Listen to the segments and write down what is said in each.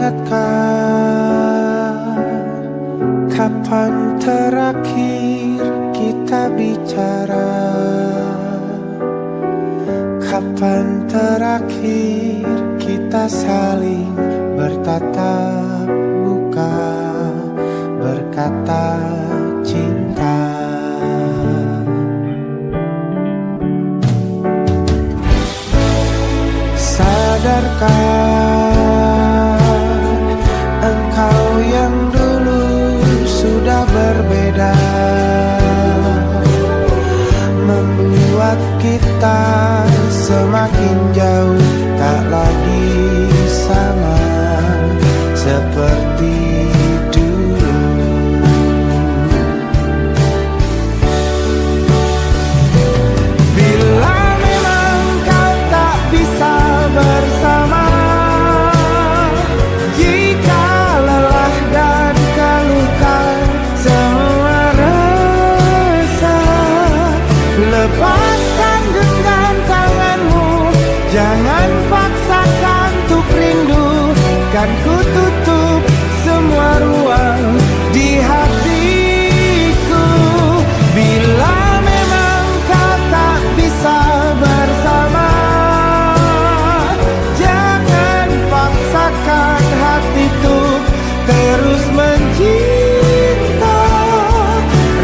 ingatkah kapan terakhir kita bicara? Kapan terakhir kita saling bertatap muka, berkata cinta? Sadarkah engkau yang dulu sudah berbeda, membuat kita semakin jauh, tak lagi sama seperti dulu. Bila memang kau tak bisa bersama, jika lelah dan keluhkan semua rasa, lepaskan genggam tanganmu, jangan paksakan untuk rindu. Kan ku tutup semua ruang di hatiku. Bila memang kau tak bisa bersama, jangan paksakan hatiku terus mencinta.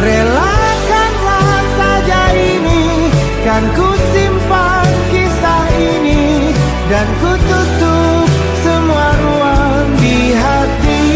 Relakanlah saja ini, kan ku simpan kisah ini, dan ku tutup semua ruang di hatiku.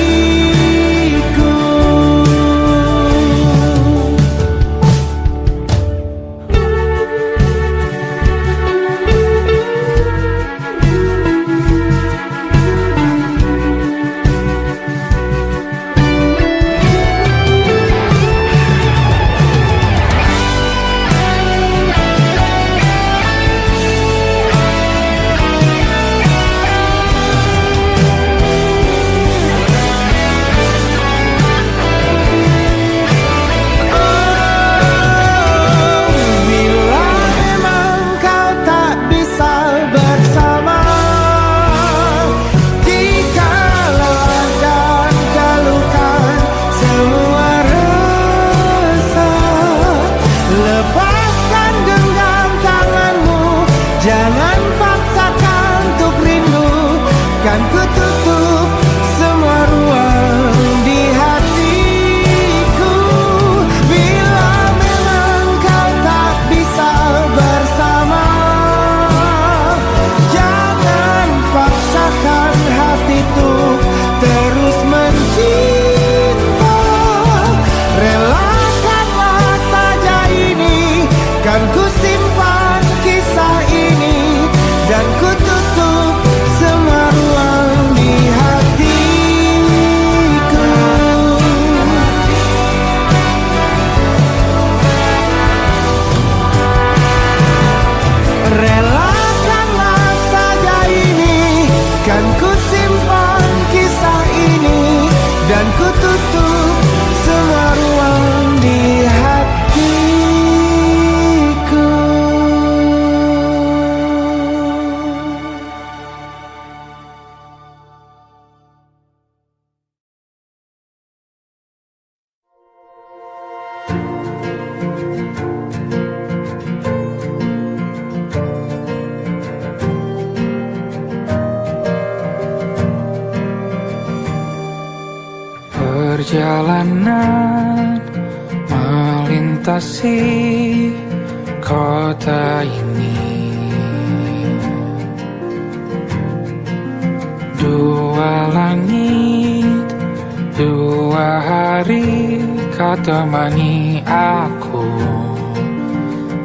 Jangan paksakan untuk rindu, kan ku tutup semua ruang di hatiku. Bila memang kau tak bisa bersama, jangan paksakan hatiku terus mencinta. Relakanlah saja ini, kan ku simpan kisah ini, dan ku tutup semua ruang di hatiku. Relakanlah saja ini, kan ku simpan kisah ini, dan ku tutup semua ruang di hatiku. Perjalanan melintasi kota ini, dua langit, dua hari kau temani aku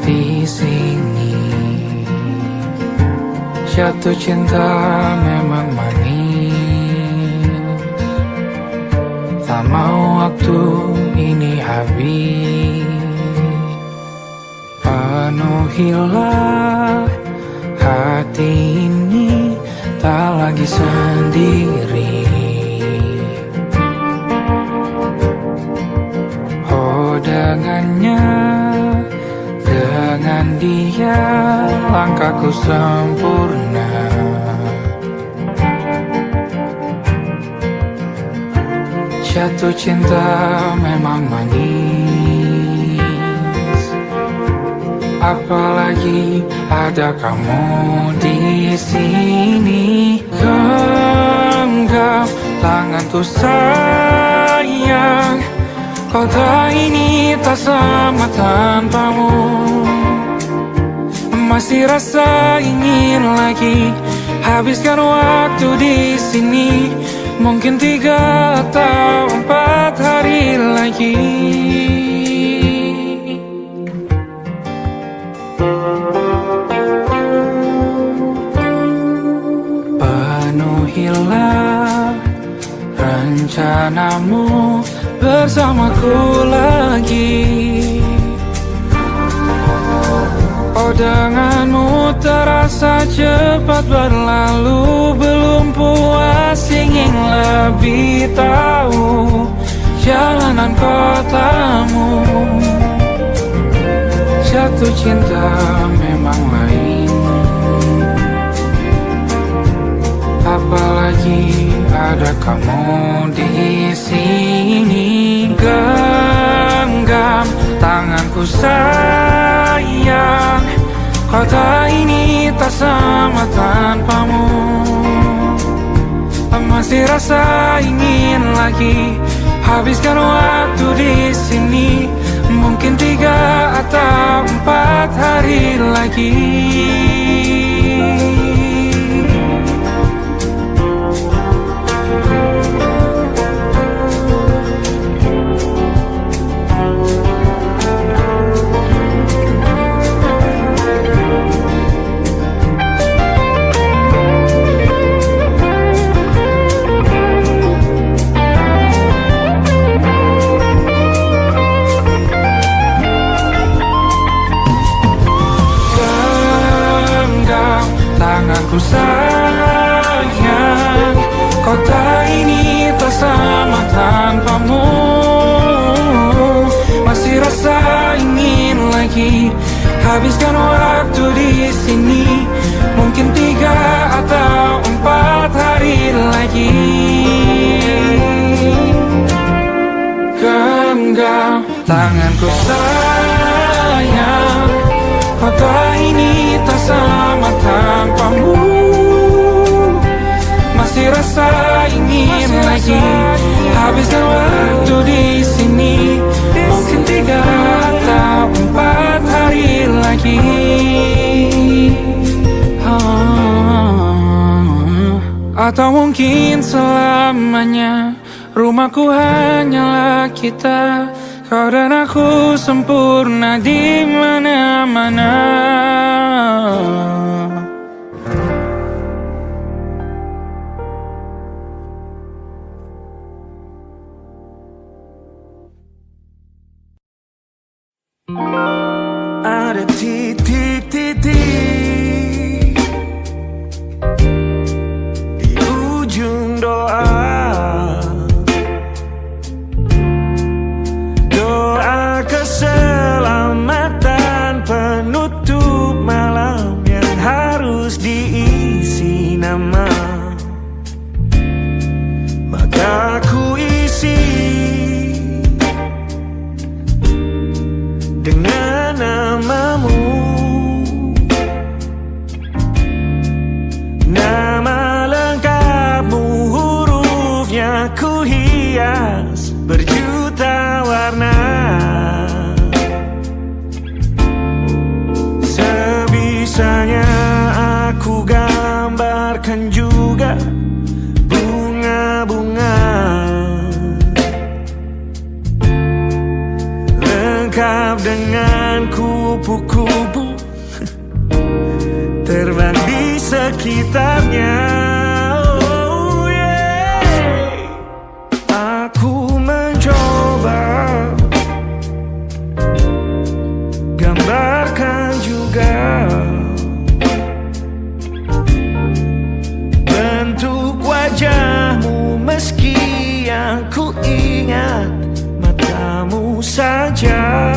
di sini. Jatuh cinta memang manis, tak mau waktu ini habis. Penuhilah hati ini, tak lagi sendiri. Oh dengannya, dengan dia langkahku sempurna. Jatuh cinta memang manis, apalagi ada kamu di sini. Genggam tanganku sayang, kota ini tak sama tanpamu. Masih rasa ingin lagi habiskan waktu di sini. Mungkin 3 atau 4 hari lagi. Penuhilah rencanamu bersamaku lagi. Oh, denganmu terasa cepat berlalu. Belum puas ingin lebih tahu jalanan kotamu. Jatuh cinta memang lain, apalagi ada kamu di sini. Genggam tanganku sayang, kota ini tak sama tanpamu. Masih rasa ingin lagi habiskan waktu di sini. Mungkin 3 atau 4 hari lagi. Tanganku sayang, kota ini tak sama tanpamu. Masih rasa ingin lagi habiskan waktu di sini. Mungkin 3 atau 4 hari lagi. Genggam tanganku sayang, kota ini tak sama tanpamu. Masih rasa ingin lagi habiskan waktu di sini. Mungkin 3 atau 4 hari lagi. Atau mungkin selamanya. Rumahku hanyalah kita, kau dan aku sempurna di mana-mana. Ada titik-titik di ujung doa. Doa keselamatan penutup malam yang harus diisi nama. Maka ku isi dengan namamu. Nama lengkapmu, hurufnya ku hias berjuta warna. Sebisanya aku gambarkan juga bunga-bunga, lengkap dengan kupu-kupu terbang di sekitarnya. Oh yeah. Aku mencoba gambarkan juga bentuk wajahmu, meski yang ku ingat matamu saja.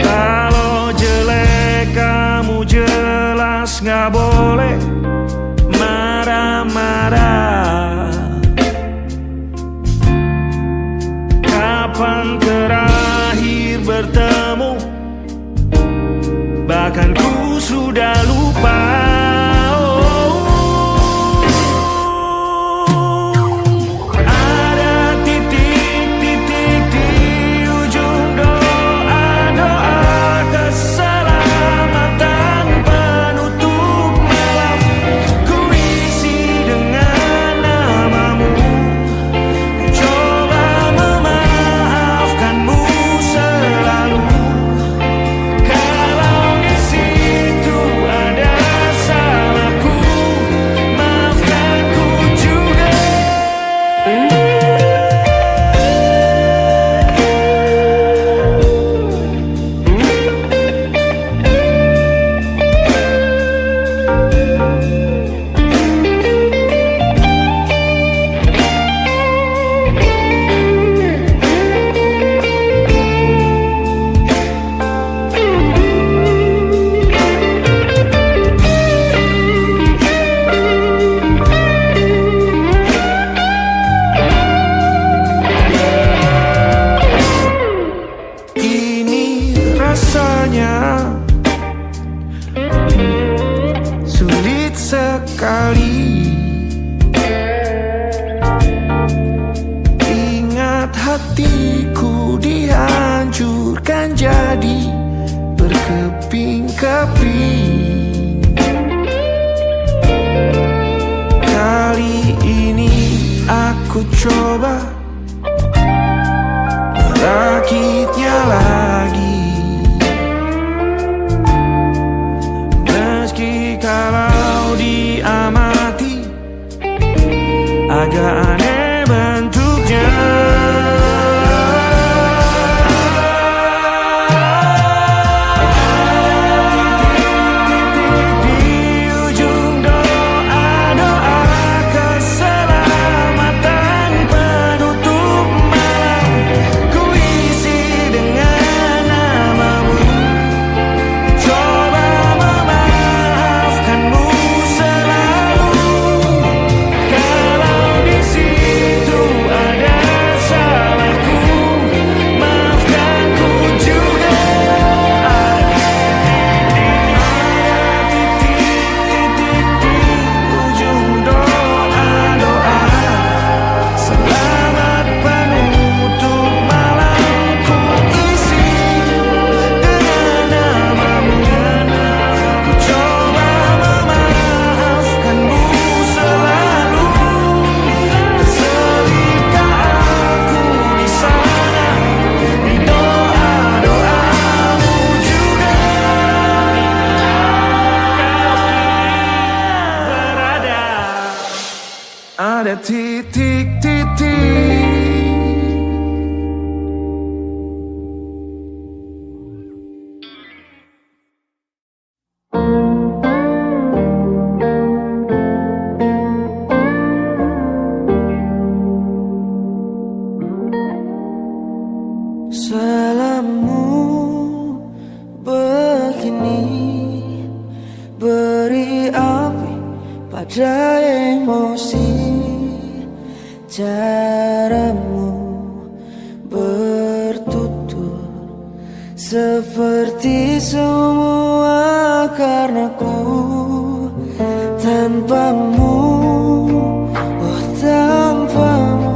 Kalau jelek kamu jelas kapan terakhir bertemu, bahkan ku sudah lupa. Rasanya sulit sekali ingat hatiku dihancurkan jadi berkeping-keping. Kali ini aku coba merakitnya lagi. Kalau diamati agak aneh bentuknya. Ada titik-titik. Salammu begini beri api pada emosi. Caramu bertutur seperti semua karenaku. Tanpamu, oh tanpamu,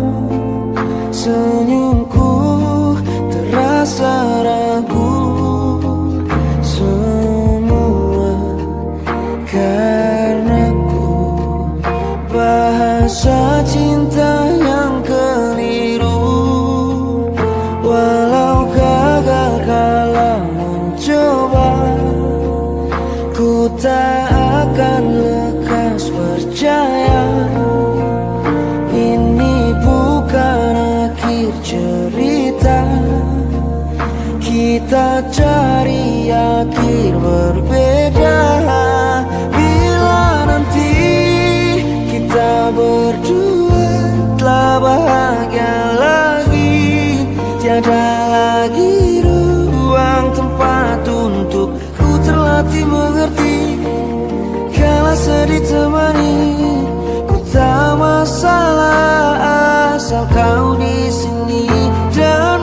senyumku terasa ragu. Semua karenaku, bahasa cinta yang keliru. Walau gagal kalau mencoba, ku tak akan lekas percaya. Ini bukan akhir cerita, kita cari akhir berbeda. Bila nanti kita berdua telah bahagia lagi, tiada lagi ruang tempat untuk ku terlatih mengerti. Kala sedih temani, ku tak masalah asal kau di sini dan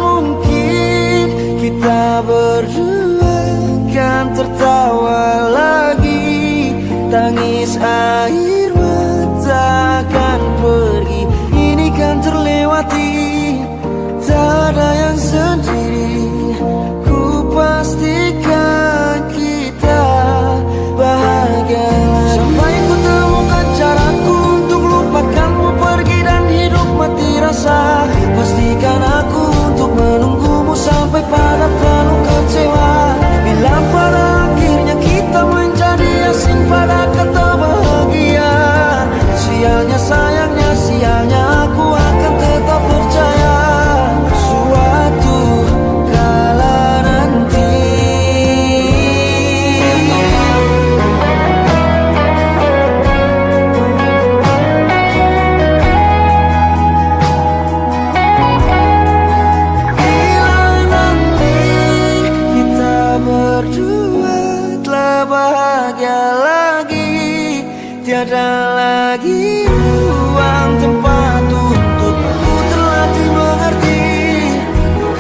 ada lagi ruang tempat untukku terlatih mengerti.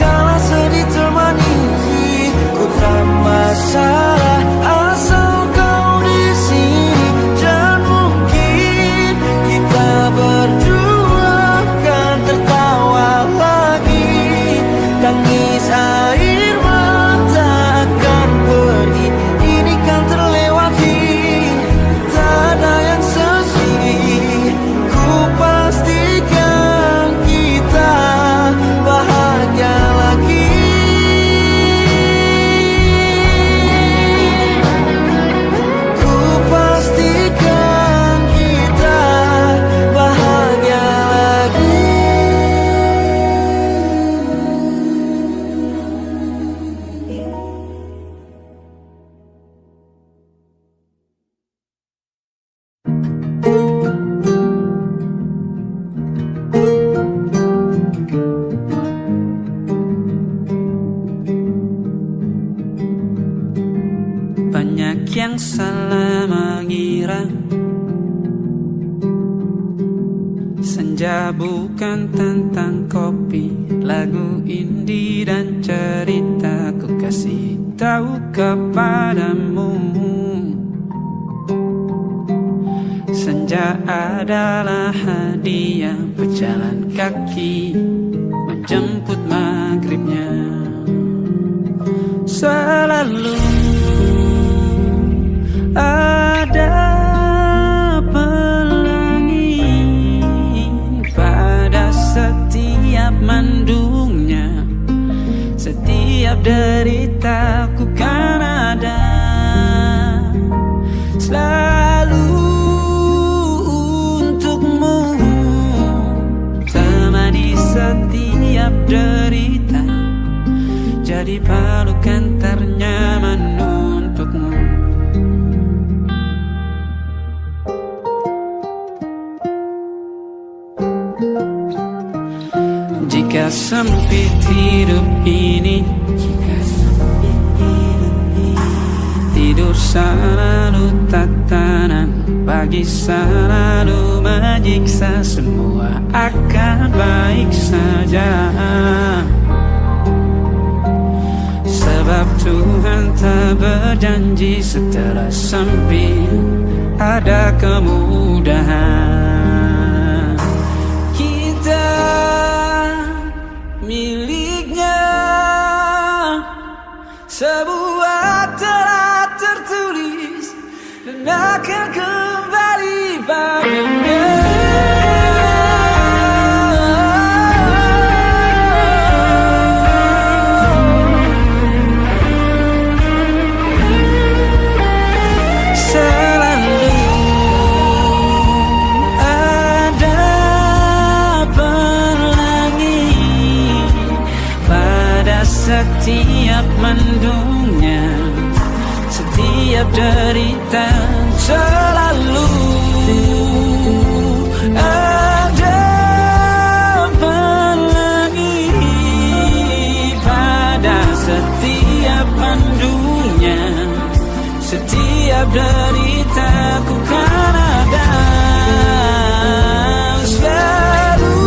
Kala sedih temani, ku tak masalah asal kau di sini. Dan mungkin kita berdua akan tertawa lagi. Tangis air mata akan pergi, ini kan terlewati. Tak ada yang sesuai, ku pastikan kita bahagia lagi. Ku pastikan kita bahagia lagi. Banyak yang salah mengira senja bukan tentang kopi, lagu indie dan cerita. Ku kasih tahu kepadamu, senja adalah hadiah berjalan kaki menjemput maghribnya. Selalu ada pelangi pada setiap mendungnya. Setiap deritaku kan ada selalu untukmu. Temani setiap derita, jadi pelukan ternyaman untukmu. Jika sempit hidup ini, tidur selalu tatanan, pagi selalu menyiksa, semua akan baik saja. Sebab Tuhan tak berjanji setelah sempit ada kemudahan. Kita miliknya sebuah telah tertulis dan akan kembali padanya. Setiap mendungnya, setiap derita, selalu ada pelangi pada setiap mendungnya. Setiap deritaku kan ada selalu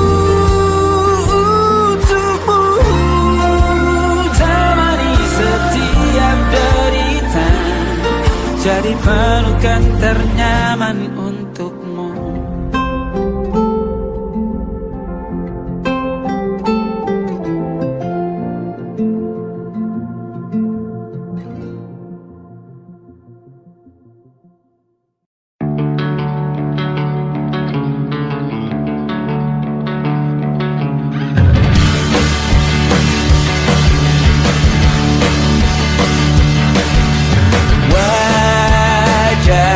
untukmu. Jadi pelukan ternyaman untukmu. Wajahmu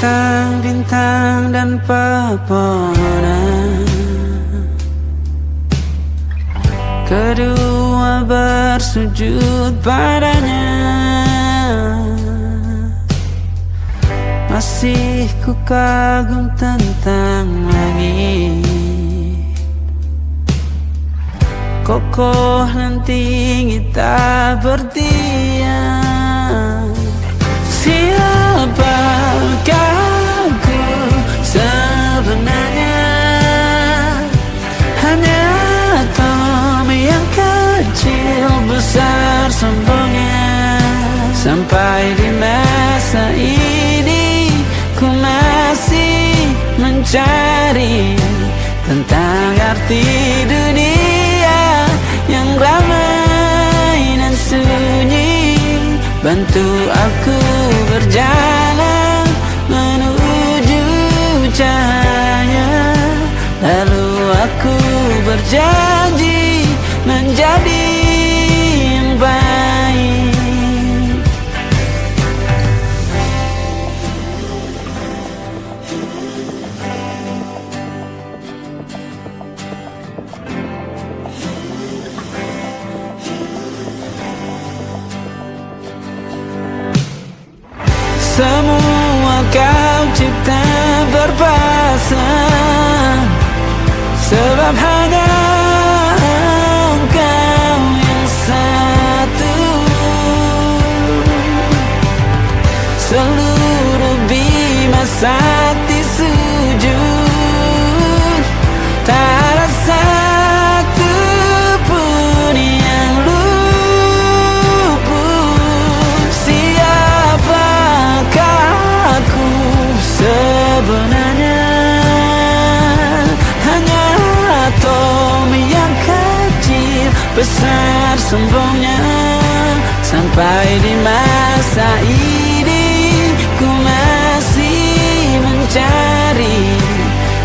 bintang-bintang dan pepohonan. Kedua bersujud padanya. Masih ku kagum tentang langit, kokoh dan tinggi tak berdiam. Siapakah ku sebenarnya? Hanya Tom yang kecil besar sombongnya. Sampai di masa ini ku masih mencari tentang arti dunia yang ramai dan sunyi. Bantu aku berjalan menuju cahaya. Lalu aku berjanji menjadi yang baik. Semua kau cipta berpasang, sebab hanya Engkau yang satu. Seluruh bima sakti sujud, tak ada satu pun yang luput. Siapakah aku sebenarnya? Hanya atom yang kecil besar sombongnya. Sampai di masa ini ku masih mencari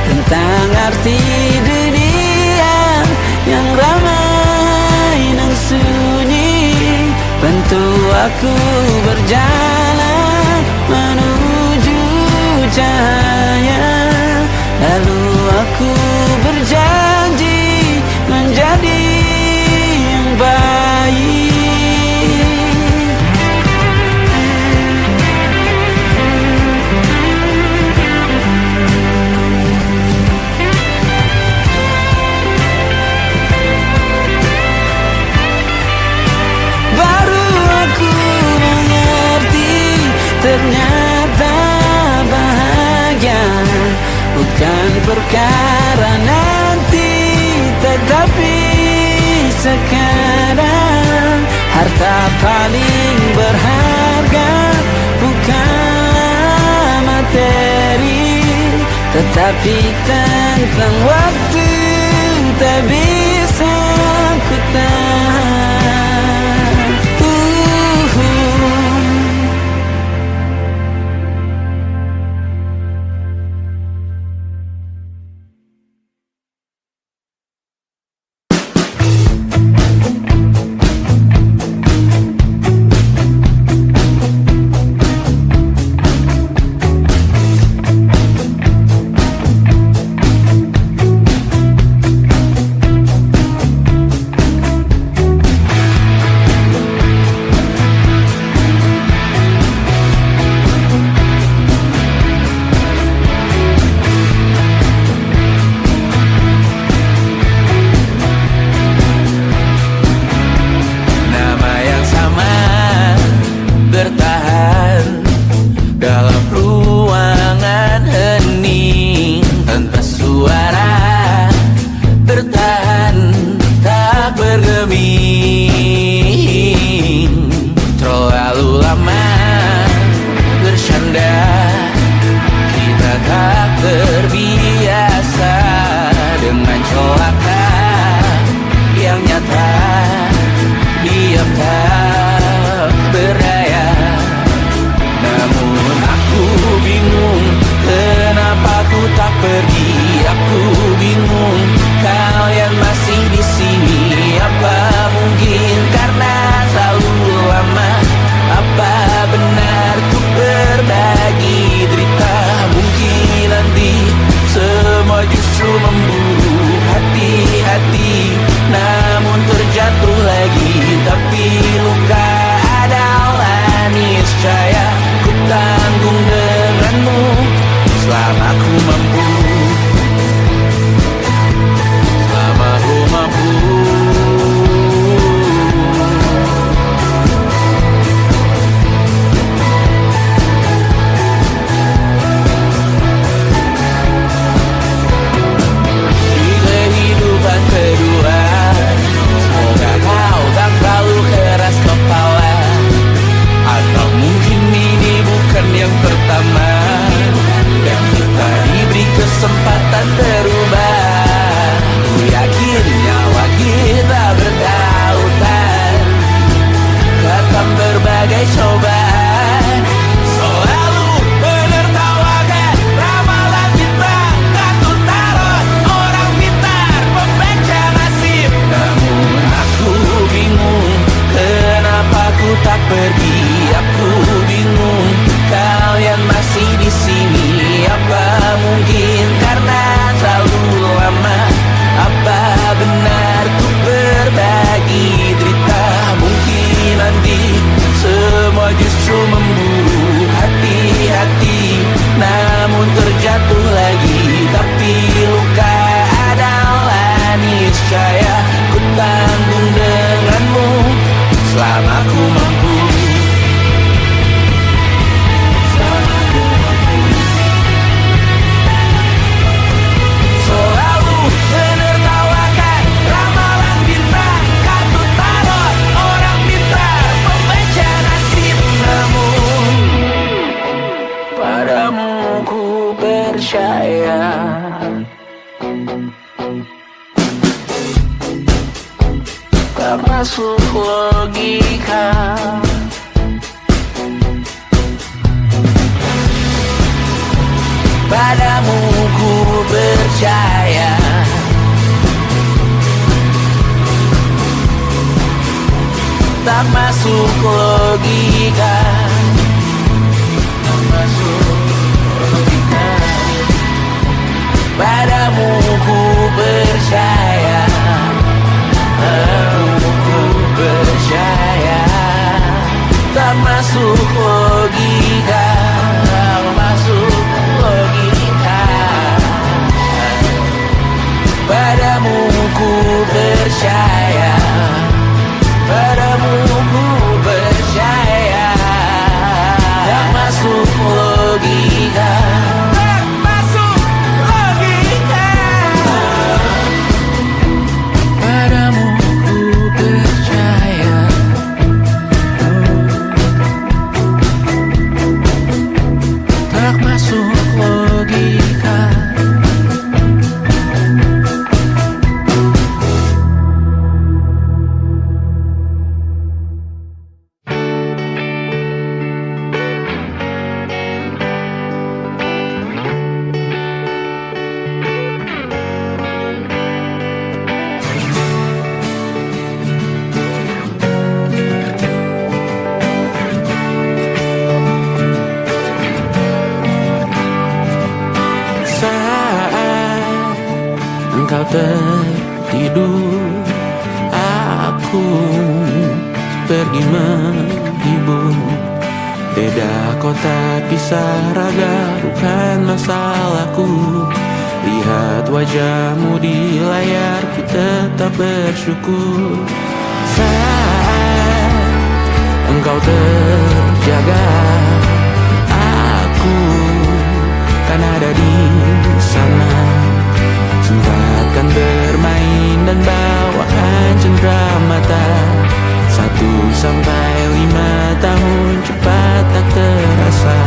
tentang arti dunia yang ramai dan sunyi. Bantu aku berjalan menuju cahaya. Lalu aku berjanji menjadi yang baik. Baru aku mengerti, ternyata bahagia bukan perkara nanti, tetapi sekarang. Harta paling berharga bukanlah materi, tetapi tentang waktu tak bisa ku tahan. Benar ku berbagi derita. tak masuk logika. Padamu ku percaya, tak masuk logika, tak masuk logika. Padamu ku percaya, padamu ku percaya, tak masuk logika, tak masuk logika. Padamu ku percaya, padamu ku percaya, tak masuk logika, tak masuk logika. Padamu ku percaya, tak masuk logika. Saat engkau tertidur, aku pergi menghibur. Beda kota pisah raga bukan masalahku. Lihat wajahmu di layar, ku tetap bersyukur. Saat engkau terjaga, aku kan ada di sana. Sempatkan bermain dan bawaan cenderamata. 1-5 tahun cepat tak terasa.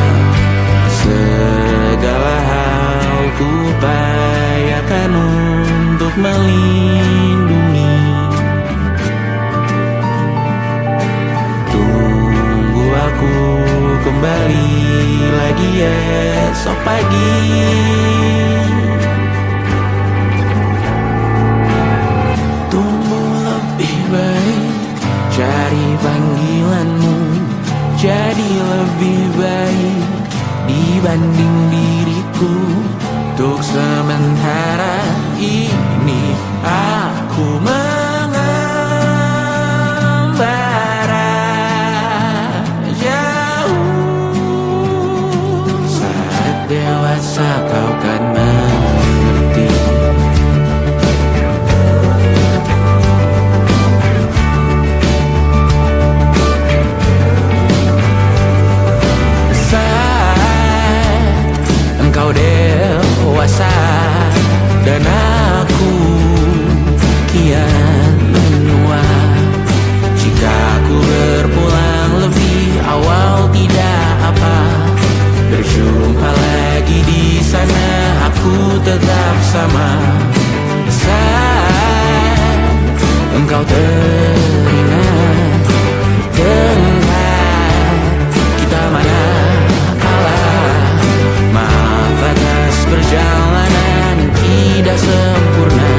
Segala hal ku upayakan untuk melindungi. Tunggu aku kembali lagi esok pagi. Tumbuh lebih baik, cari panggilanmu, jadi lebih baik dibanding diriku. Untuk sementara ini aku mengembara jauh. Saat dewasa kau kan mengerti. Saat engkau dewasa dan aku kian menua. Jika aku berpulang lebih awal tidak apa. Berjumpa lagi di sana, aku tetap sama. Saat engkau teringat tentang kita mana kalah. Maaf atas perjalanan tidak sempurna,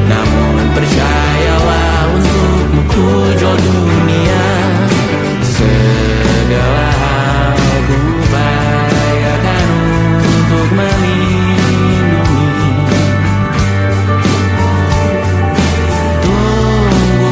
namun percayalah untukmu ku jual dunia. Segala hal ku upayakan untuk melindungi. Tunggu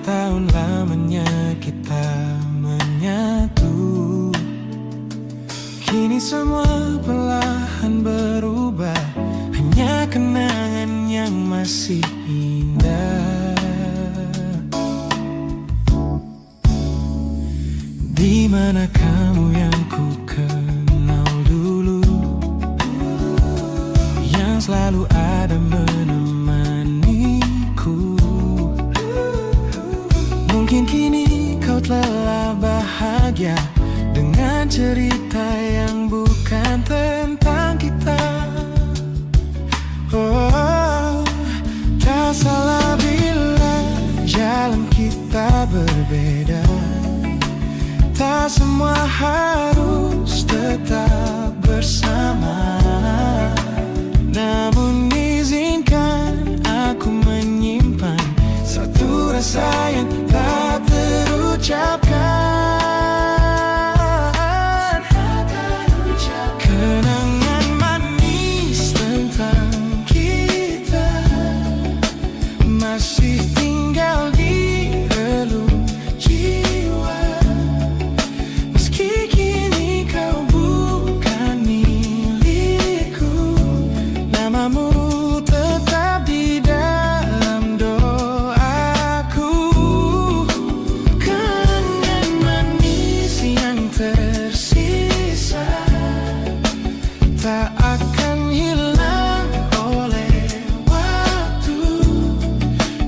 tahun lamanya kita menyatu. Kini semua perlahan berubah, hanya kenangan yang masih indah. Di mana kamu yang ku kenal dulu, yang selalu ada menemaniku. Mungkin kini kau telah bahagia dengan cerita yang bukan tentang kita. Oh, tak salah bila jalan kita berbeda. Tak semua harus tetap bersama. Namun izinkan aku menyimpan satu rasa yang tak terucapkan. Kenangan manis tentang kita masih tinggal di relung jiwa. Meski kini kau bukan milikku, namamu tetap di dalam doaku. Kenangan manis yang tersisa tak akan hilang oleh waktu.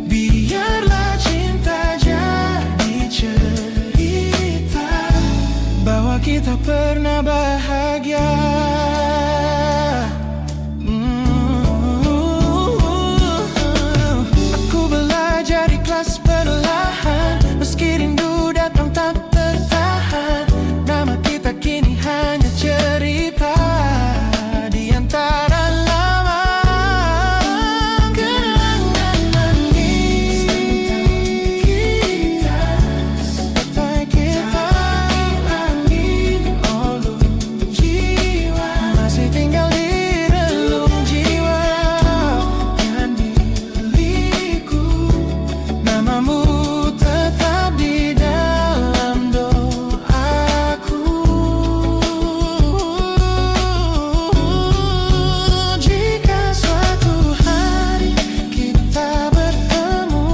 Biarlah cinta jadi cerita bahwa kita pernah bahagia. Aku belajar ikhlas perlahan, meski rindu datang tak tertahan. Nama kita kini hanya cerita di antara lama. Kenangan manis tentang kita tak kita angin olung jiwa, masih tinggal di relung jiwa yang milikku. Namamu tetap di dalam doaku. Jika suatu hari kita bertemu,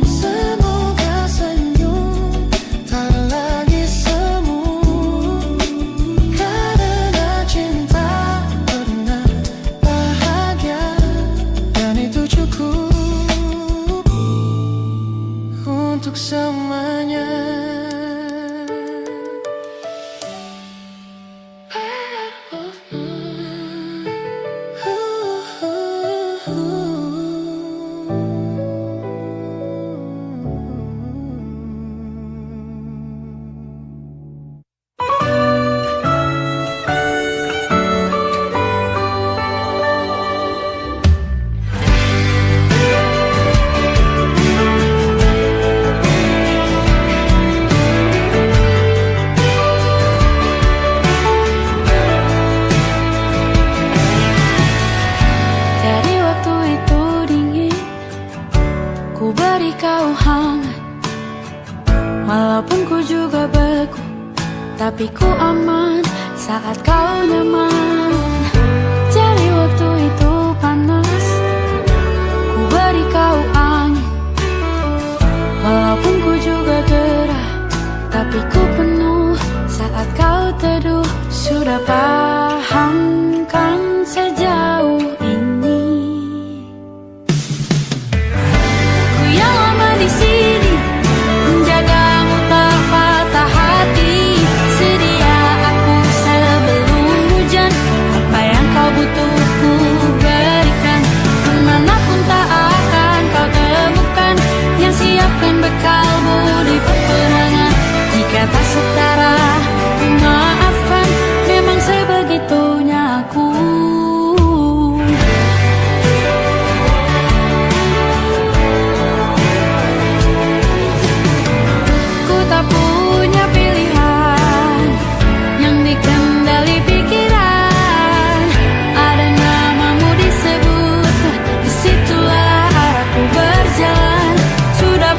semoga senyum tak lagi semu. Karena cinta pernah bahagia, dan itu cukup untuk semuanya. Dari waktu itu dingin, ku beri kau hangat. Walaupun ku juga beku, tapi ku aman saat kau nyaman. Dari waktu itu panas, ku beri kau angin. Walaupun ku juga gerah, tapi ku penuh saat kau teduh. Sudah paham kan sejauh ini, ku yang lama di sini menjagamu tak patah hati. Sedia aku sebelum hujan, apa yang kau butuh ku berikan. Kemanapun tak akan kau temukan yang siapkan bekalmu di peperangan. Jika tak setara, ku maafkan, memang sebegitunya aku. Ku tak punya pilihan yang dikendali pikiran. Ada namamu disebut, disitulah arahku berjalan. Sudah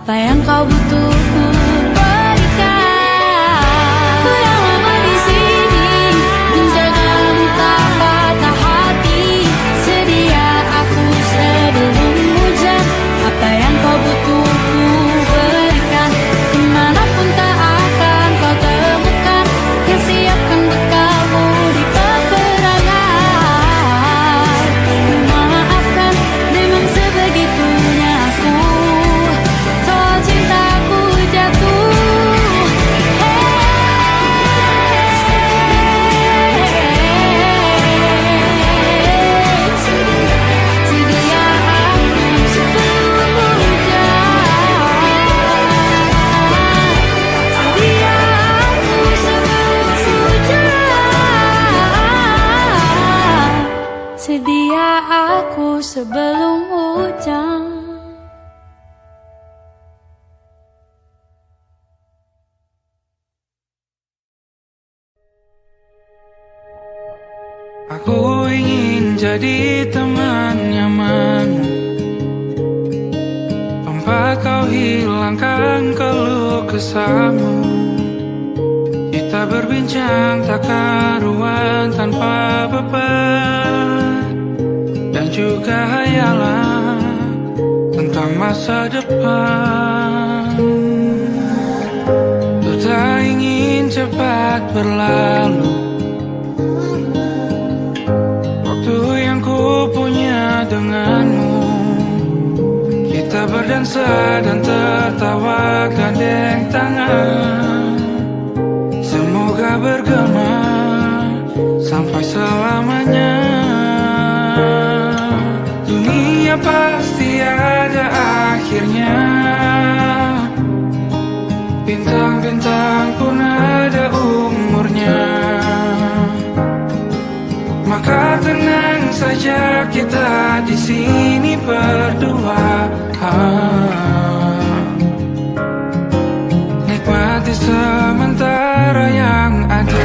Apa yang kau butuh ku berikan. Ku yang lama di sini menjagamu tak patah hati. Sedia aku sebelum hujan. Apa yang kau butuh ku berikan. Kemanapun tak akan kau temukan. Yang siapkan bekalmu di peperangan. Ku maafkan memang sebegitunya aku. Soal cintaku jatuh. Sedia aku sebelum hujan. Sedia aku sebelum hujan. Sedia aku sebelum hujan. Aku ingin jadi teman nyamanmu, tempat kau hilangkan keluh kesahmu. Kita berbincang tak karuan tanpa beban, dan juga hayalan tentang masa depan. Ku tak ingin cepat berlalu waktu yang ku punya denganmu. Kita berdansa dan tertawa gandeng tangan. Semoga bergema sampai selamanya. Dunia pasti ada akhirnya. Bintang-bintang pun ada umurnya. Maka tenang saja kita di sini berdua. Nikmati sementara yang ada.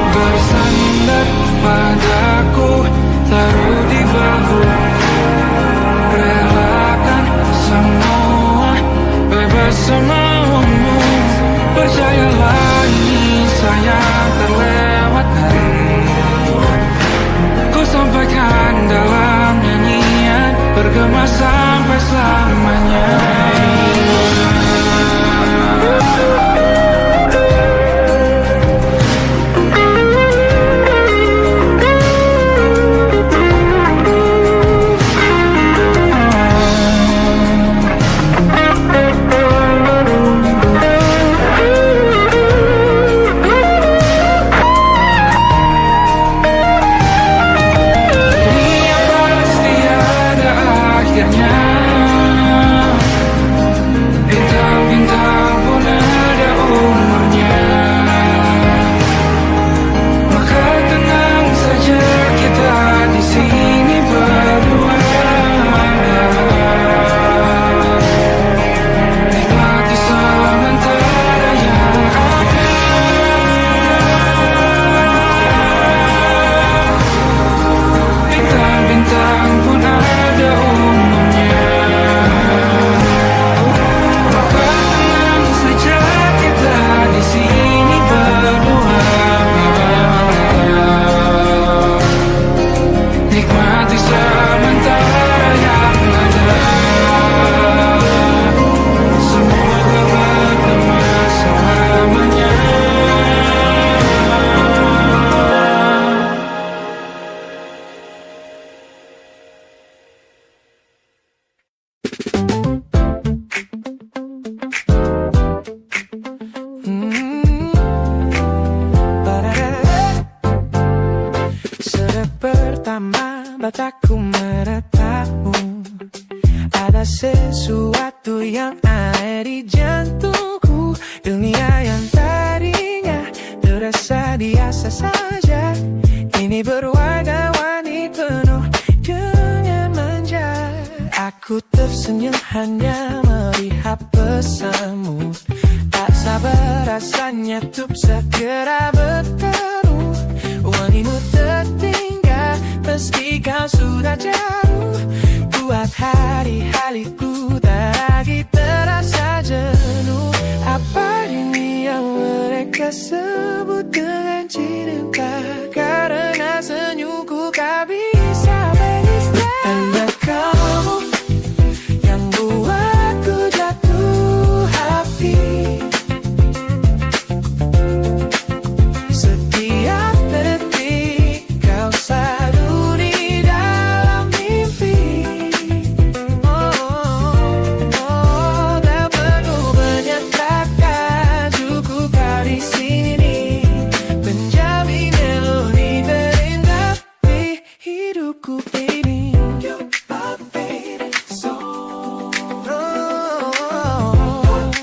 Bersandar padaku, taruh di bahu. Relakan semua, bebas semaumu. Percayalah ini sayang terlewatkan. Ku sampaikan dalam nyanyian, bergema sampai selamanya. Bintang-bintang pun ada umurnya. Maka tenang saja kita di sini berdua. Nikmati sementara yang ada. Bintang-bintang pun ada umurnya. Di sini berdua, nikmati sementara yang ada. Semoga bergema selamanya. Sejak pertama mataku menatapmu, ada sesuatu yang ada di jantungku. Dunia yang tadinya terasa biasa saja, kini berwarna-warni penuh dengan manja. Aku tersenyum hanya melihat pesanmu, tak sabar rasanya tuh segera bertemu. Wangimu tertinggal meski kau sudah jauh. Buat hari-hariku tak lagi terasa jenuh. Apa ini yang mereka sebut dengan cinta? Karena senyumku kau bisa menista. Ada kamu yang buatku jatuh hati. Setiap detik kau selalu di dalam mimpi. Tak perlu banyak kata, cukup kau di sini menjamin melodi terindah di hidupku ini. You are favorite song.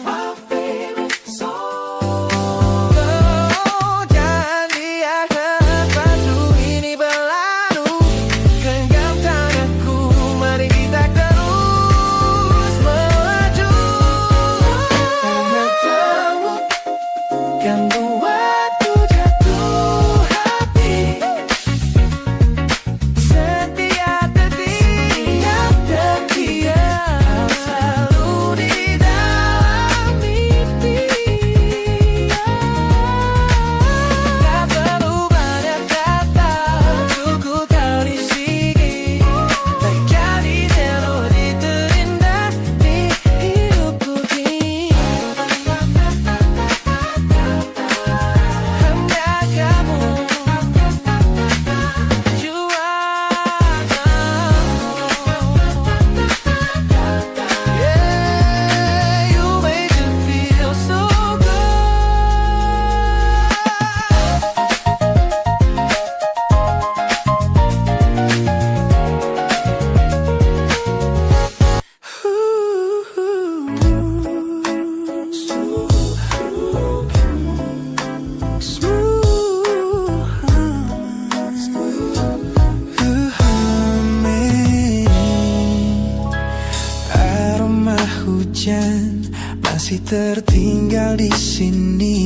My favorite song. Jangan biarkan waktu ini berlalu. Genggam tanganku, mari kita terus melaju. Karena kamu yang buatku jatuh hati. Setiap detik kau selalu di dalam mimpi. Tak perlu banyak kata, cukup kau di sini menjadi melodi terindah di hidupku ini. Hanya kamu, you are yeah, you make me feel so Aroma hujan masih tertinggal di sini,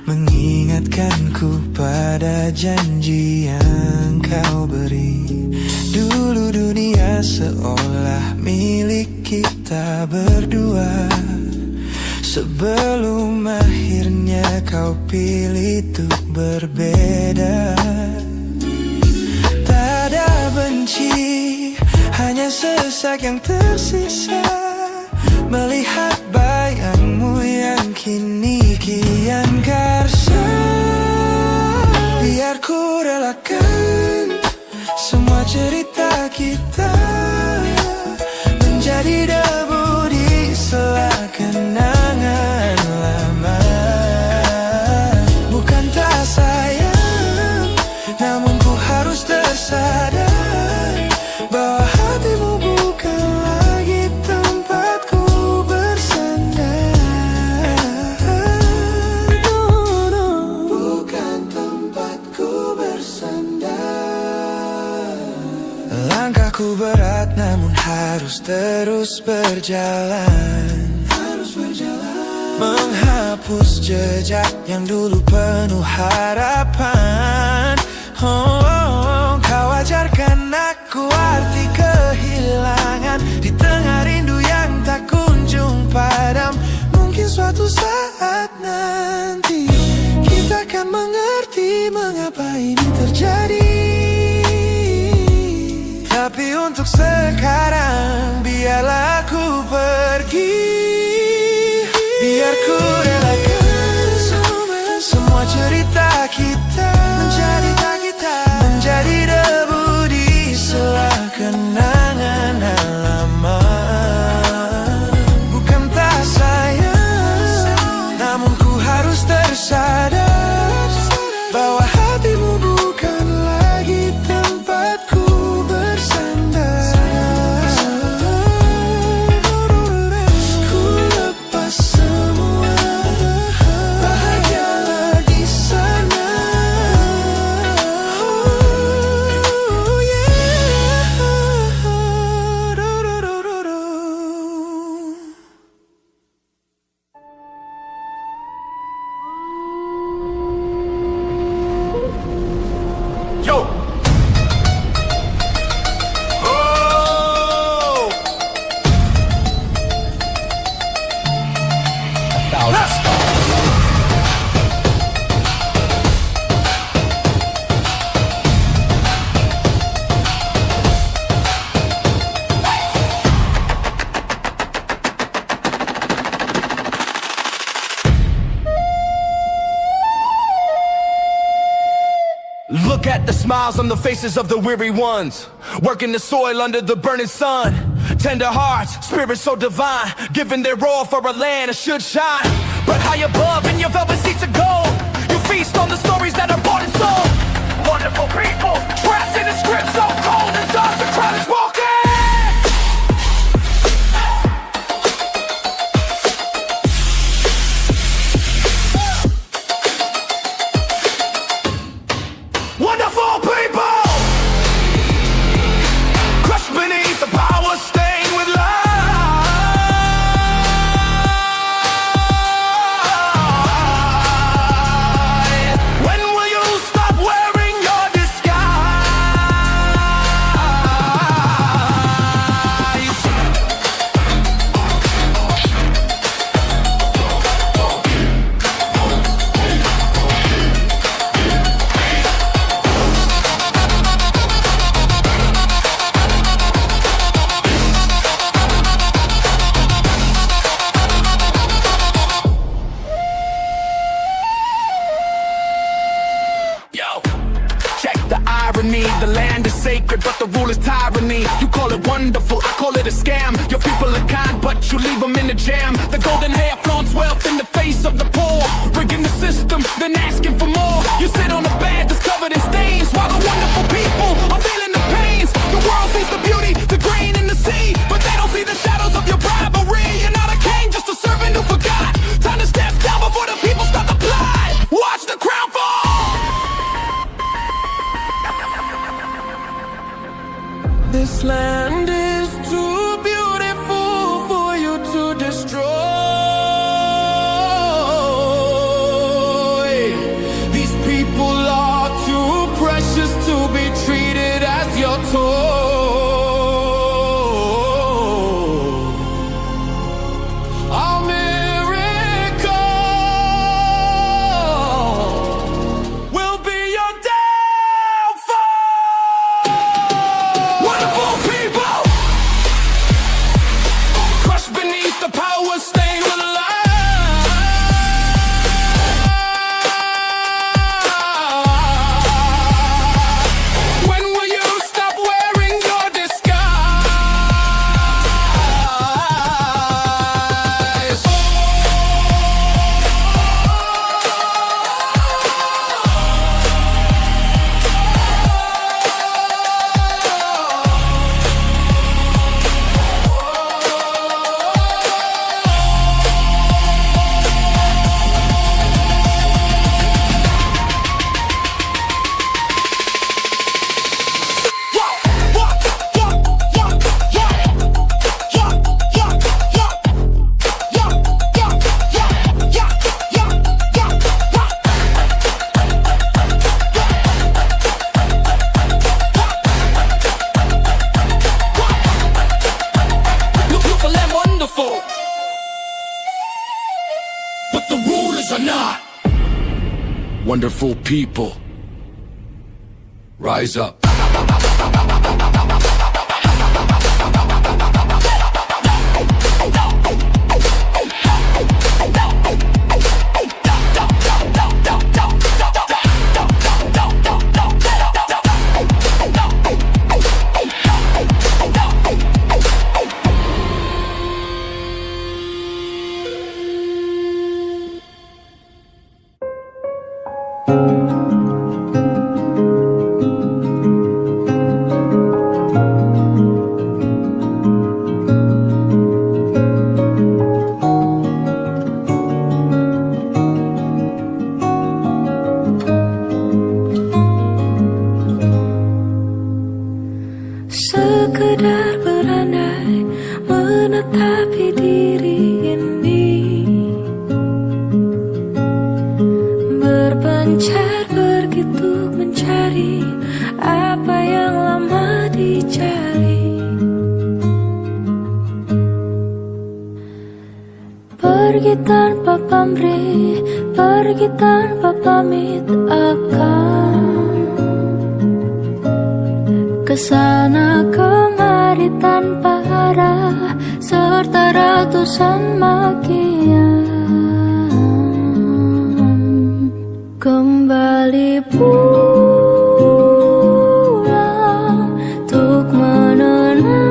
mengingatkanku pada janji yang kau beri. Dulu dunia seolah milik kita berdua, sebelum akhirnya kau pilih untuk berbeda. Tak ada benci, hanya sesak yang tersisa melihat bayangmu yang kini kian karsa. Biar ku relakan semua cerita kita menjadi debu di sela kenangan lama. Bukan tak sayang, namun ku harus tersadar bahwa hatimu bukan lagi tempatku bersandar. Bukan tempatku bersandar. Langkahku berat namun harus terus berjalan. Menghapus jejak yang dulu penuh harapan. Kau ajarkan aku arti kehilangan di tengah rindu yang tak kunjung padam. Mungkin suatu saat nanti kita akan mengerti mengapa ini terjadi. Tapi untuk sekarang biarlah aku pergi. Biar ku relakan semua cerita kita menjadi debu di sela kenangan lama. Bukan tak sayang, namun ku harus tersadar bahwa hatimu bukan lagi tempatku bersandar. Ku lepas semua Look at the smiles on the faces of the weary ones, working the soil under the burning sun. Tender hearts, spirits so divine, giving their all for a land that should shine. But high above in your velvet seats of gold, you feast on the stories that are bought and sold. Wonderful people, trapped in a script so cold and dark, the crowd is walking. Wonderful people, crushed beneath the power, stained with lies. When will you stop wearing your disguise? Yo, check the irony. The land is sacred, but the rule is tyranny. You call it wonderful, I call it a scam. Your people are kind, but you leave them in the jam. The golden hair flaunts wealth in the face of the poor, rigging the system, then asking for more. You sit on a bed that's covered in stains, while the wonderful people are feeling the pains. The world sees the beauty, the grain in the sea, but they don't see the shadows of your bribery. You're not a king, just a servant who forgot. Time to step down before the people start to plot. Watch the crown fall. This land is too beautiful for you to destroy. These people are too precious to be treated as your toy. Our miracle will be your downfall. Wonderful people, crushed beneath the power, stained with lies. When will you stop wearing your disguise? Beautiful and wonderful, but the rulers are not. Wonderful people, rise up. Pergi tanpa pamrih, pergi tanpa pamit akan kesana kemari tanpa arah serta ratusan makian. Kembali pulang untuk menenangi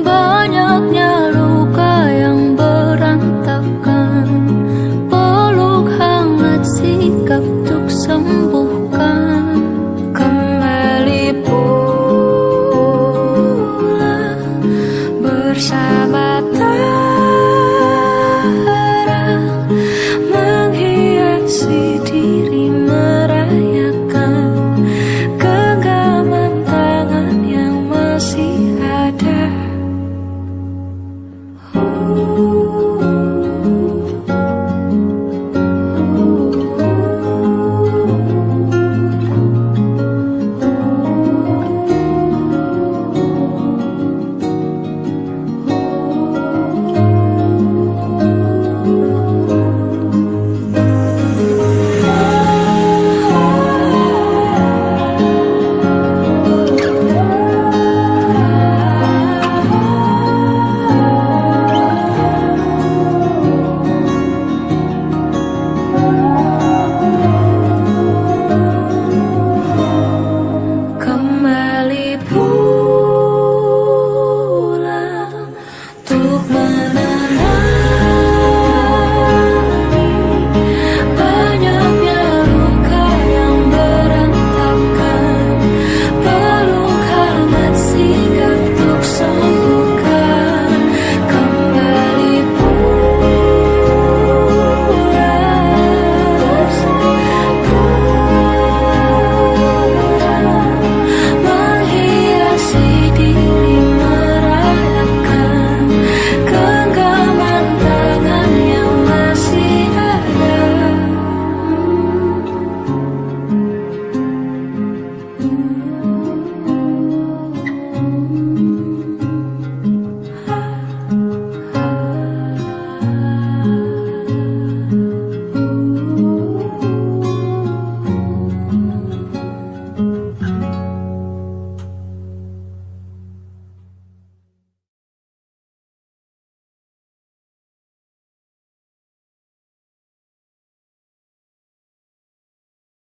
banyaknya luka yang berantakan. Peluk hangat sikap untuk sembuhkan. Kembali pulang bersama